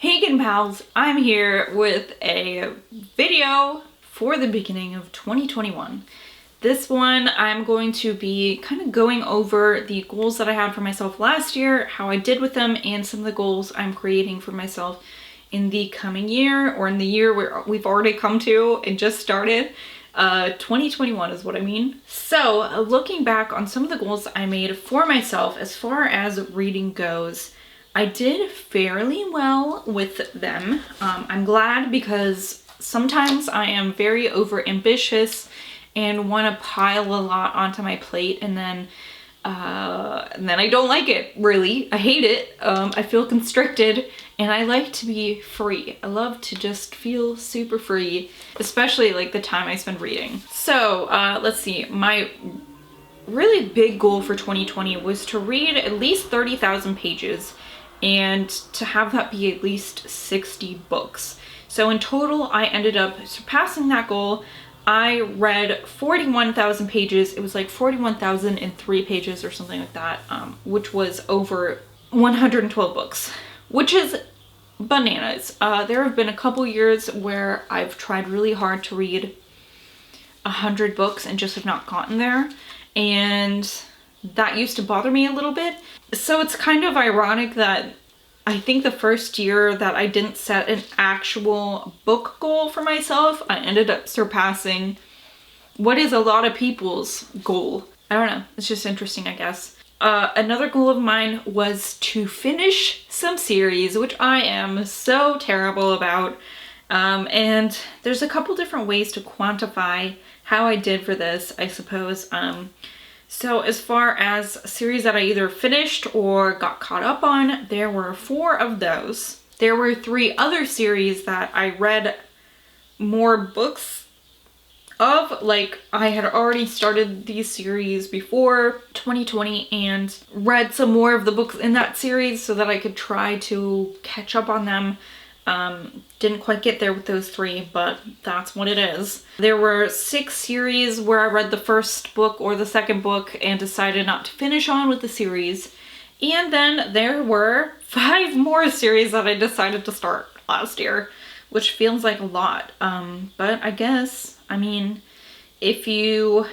Hey Kin Pals, I'm here with a video for the beginning of 2021. This one I'm going to be kind of going over the goals that I had for myself last year, how I did with them, and some of the goals I'm creating for myself in the coming year, or in the year where we've already come to and just started. 2021 is what I mean. So looking back on some of the goals I made for myself as far as reading goes, I did fairly well with them. I'm glad because sometimes I am very over ambitious and want to pile a lot onto my plate, and then I don't like it, really. I hate it. I feel constricted, and I like to be free. I love to just feel super free, especially like the time I spend reading. So let's see, my really big goal for 2020 was to read at least 30,000 pages and to have that be at least 60 books. So in total, I ended up surpassing that goal. I read 41,000 pages. It was like 41,003 pages or something like that, which was over 112 books, which is bananas. There have been a couple years where I've tried really hard to read 100 books and just have not gotten there, and that used to bother me a little bit. So it's kind of ironic that I think the first year that I didn't set an actual book goal for myself, I ended up surpassing what is a lot of people's goal. I don't know, it's just interesting, I guess. Another goal of mine was to finish some series, which I am so terrible about. And there's a couple different ways to quantify how I did for this, I suppose. So as far as series that I either finished or got caught up on, there were 4 of those. There were 3 other series that I read more books of. Like, I had already started these series before 2020 and read some more of the books in that series so that I could try to catch up on them. Didn't quite get there with those 3, but that's what it is. There were 6 series where I read the first book or the second book and decided not to finish on with the series. And then there were 5 more series that I decided to start last year, which feels like a lot. But I guess, I mean, if you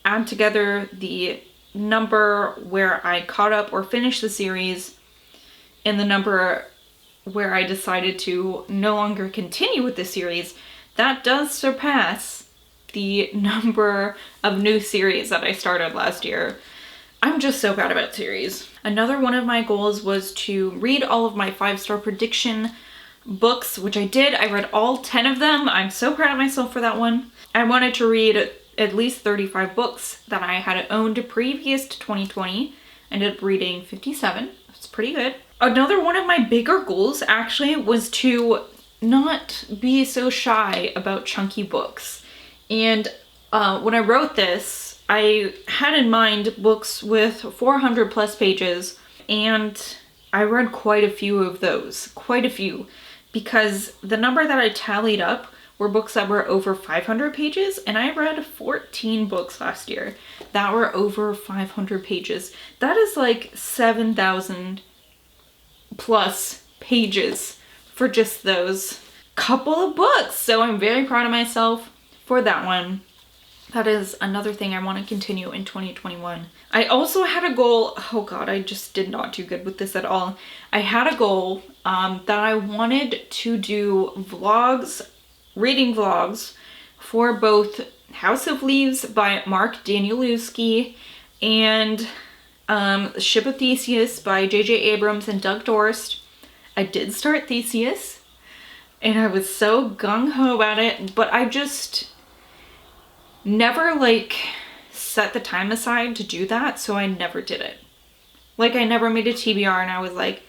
add together the number where I caught up or finished the series and the number where I decided to no longer continue with the series, that does surpass the number of new series that I started last year. I'm just so bad about series. Another one of my goals was to read all of my 5-star prediction books, which I did. I read all 10 of them. I'm so proud of myself for that one. I wanted to read at least 35 books that I had owned previous to 2020. I ended up reading 57. That's pretty good. Another one of my bigger goals actually was to not be so shy about chunky books. And when I wrote this, I had in mind books with 400 plus pages, and I read quite a few of those, because the number that I tallied up were books that were over 500 pages, and I read 14 books last year that were over 500 pages. That is like 7,000 plus pages for just those couple of books. So I'm very proud of myself for that one. That is another thing I want to continue in 2021. I also had a goal. Oh god, I just did not do good with this at all. I had a goal that I wanted to do vlogs, reading vlogs, for both House of Leaves by Mark Danielewski and Ship of Theseus by J.J. Abrams and Doug Dorst. I did start Theseus, and I was so gung-ho about it, but I just never, like, set the time aside to do that, so I never did it. Like, I never made a TBR and I was like,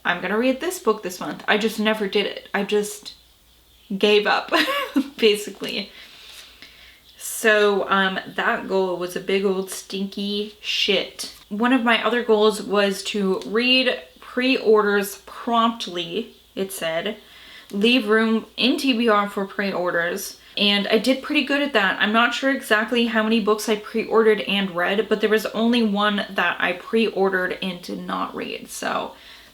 I'm gonna read this book this month. I just never did it. I just gave up, basically. So that goal was a big old stinky shit. One of my other goals was to read pre-orders promptly, it said. Leave room in TBR for pre-orders. And I did pretty good at that. I'm not sure exactly how many books I pre-ordered and read, but there was only one that I pre-ordered and did not read. So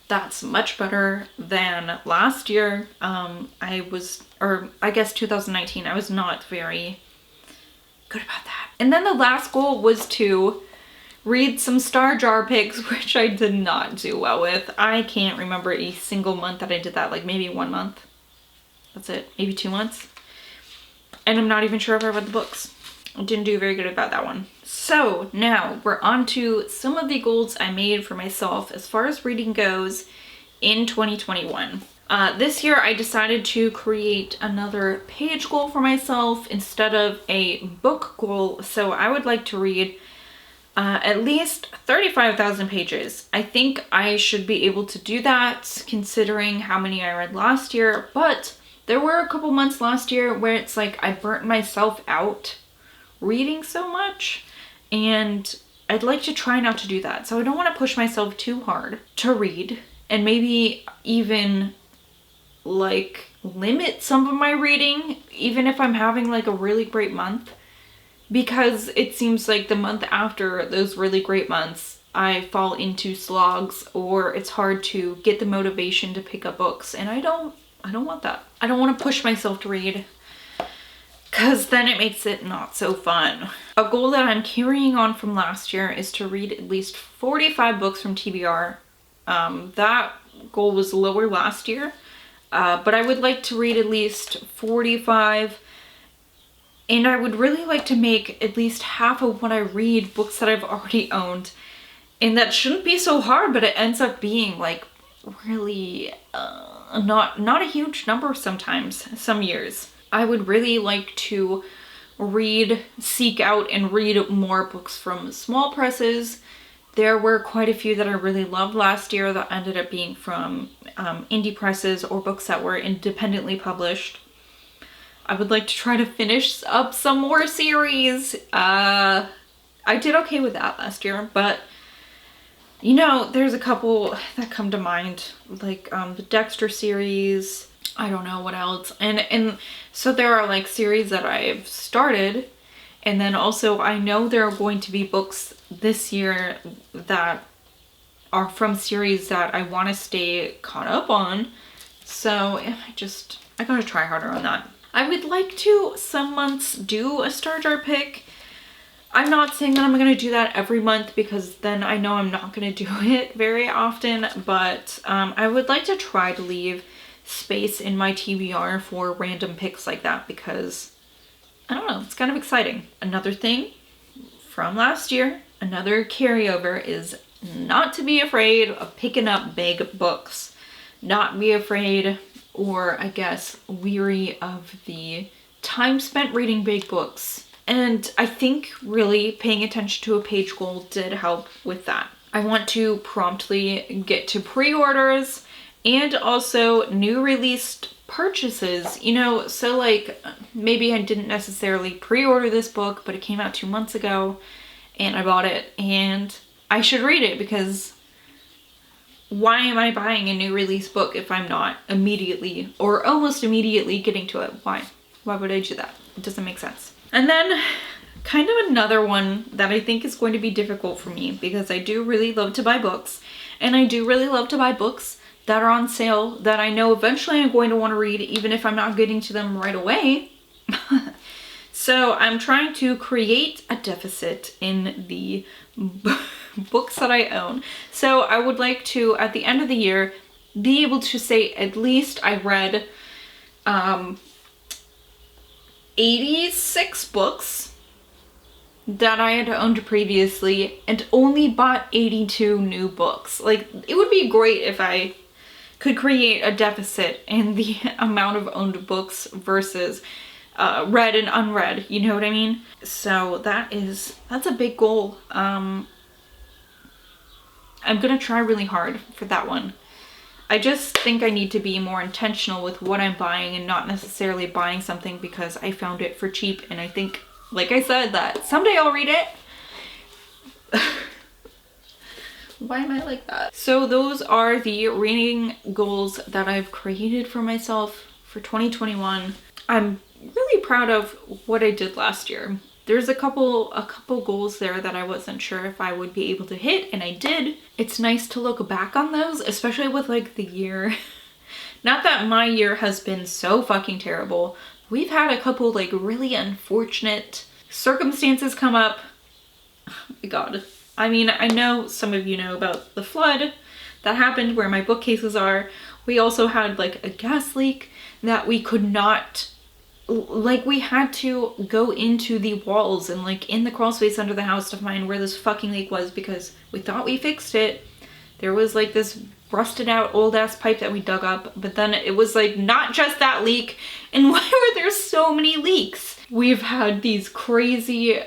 That's much better than last year. I guess 2019, I was not very good about that. And then the last goal was to read some Star Jar picks, which I did not do well with. I can't remember a single month that I did that, like maybe 1 month. That's it, maybe 2 months. And I'm not even sure if I read the books. I didn't do very good about that one. So now we're on to some of the goals I made for myself as far as reading goes in 2021. This year I decided to create another page goal for myself instead of a book goal. So I would like to read at least 35,000 pages. I think I should be able to do that considering how many I read last year, but there were a couple months last year where it's like I burnt myself out reading so much, and I'd like to try not to do that. So I don't want to push myself too hard to read, and maybe even like limit some of my reading, even if I'm having like a really great month, because it seems like the month after those really great months I fall into slogs, or it's hard to get the motivation to pick up books, and I don't want that. I don't want to push myself to read, because then it makes it not so fun. A goal that I'm carrying on from last year is to read at least 45 books from TBR. That goal was lower last year, but I would like to read at least 45, and I would really like to make at least half of what I read books that I've already owned. And that shouldn't be so hard, but it ends up being like really not a huge number sometimes, some years. I would really like to seek out and read more books from small presses. There were quite a few that I really loved last year that ended up being from indie presses or books that were independently published. I would like to try to finish up some more series. I did okay with that last year, but you know, there's a couple that come to mind, like the Dexter series. I don't know what else. And so there are like series that I've started, and then also I know there are going to be books this year that are from series that I want to stay caught up on. So I gotta try harder on that. I would like to some months do a Star Jar pick. I'm not saying that I'm going to do that every month, because then I know I'm not going to do it very often, but I would like to try to leave space in my TBR for random picks like that, because I don't know, it's kind of exciting. Another thing from last year, another carryover, is not to be afraid of picking up big books. Not be afraid, or I guess weary of the time spent reading big books. And I think really paying attention to a page goal did help with that. I want to promptly get to pre-orders and also new released purchases. You know, so like maybe I didn't necessarily pre-order this book, but it came out 2 months ago and I bought it, and I should read it, because why am I buying a new release book if I'm not immediately or almost immediately getting to it? Why would I do that? It doesn't make sense. And then kind of another one that I think is going to be difficult for me, because I do really love to buy books, and I do really love to buy books that are on sale that I know eventually I'm going to want to read, even if I'm not getting to them right away. So I'm trying to create a deficit in the books that I own. So I would like to, at the end of the year, be able to say at least I read 86 books that I had owned previously, and only bought 82 new books. Like, it would be great if I could create a deficit in the amount of owned books versus read and unread, you know what I mean? So that's a big goal. I'm gonna try really hard for that one. I just think I need to be more intentional with what I'm buying, and not necessarily buying something because I found it for cheap, and I think, like I said, that someday I'll read it. Why am I like that? So those are the reading goals that I've created for myself for 2021. I'm really proud of what I did last year. there's a couple goals there that I wasn't sure if I would be able to hit, and I did. It's nice to look back on those, especially with like the year. Not that my year has been so fucking terrible. We've had a couple like really unfortunate circumstances come up. Oh my God. I mean, I know some of you know about the flood that happened where my bookcases are. We also had like a gas leak that we could not, like we had to go into the walls and like in the crawl space under the house to find where this fucking leak was because we thought we fixed it. There was like this rusted out old ass pipe that we dug up, but then it was like not just that leak. And why were there so many leaks? We've had these crazy,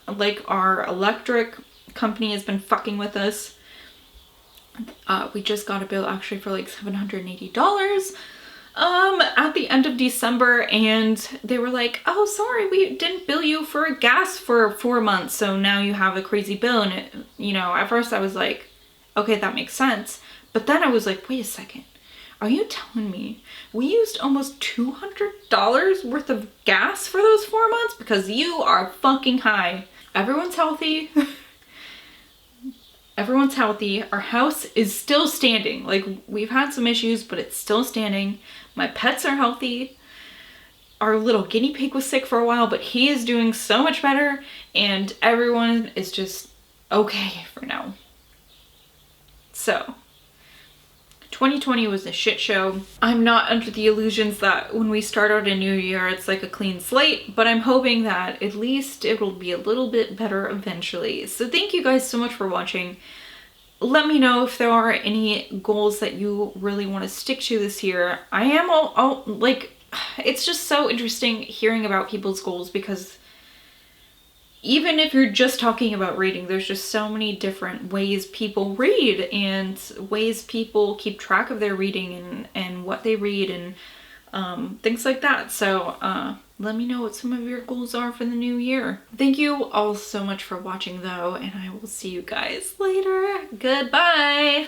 like our electric company has been fucking with us. We just got a bill actually for like $780 at the end of December, and they were like, oh sorry, we didn't bill you for gas for 4 months, so now you have a crazy bill. And it, you know, at first I was like, okay, that makes sense, but then I was like, wait a second, are you telling me we used almost $200 worth of gas for those 4 months? Because you are fucking high. Everyone's healthy. Everyone's healthy. Our house is still standing. Like, we've had some issues, but it's still standing. My pets are healthy. Our little guinea pig was sick for a while, but he is doing so much better, and everyone is just okay for now. So, 2020 was a shit show. I'm not under the illusions that when we start out a new year, it's like a clean slate, but I'm hoping that at least it will be a little bit better eventually. So thank you guys so much for watching. Let me know if there are any goals that you really want to stick to this year. I am all like, it's just so interesting hearing about people's goals, because even if you're just talking about reading, there's just so many different ways people read and ways people keep track of their reading and what they read and things like that. So let me know what some of your goals are for the new year. Thank you all so much for watching though, and I will see you guys later. Goodbye.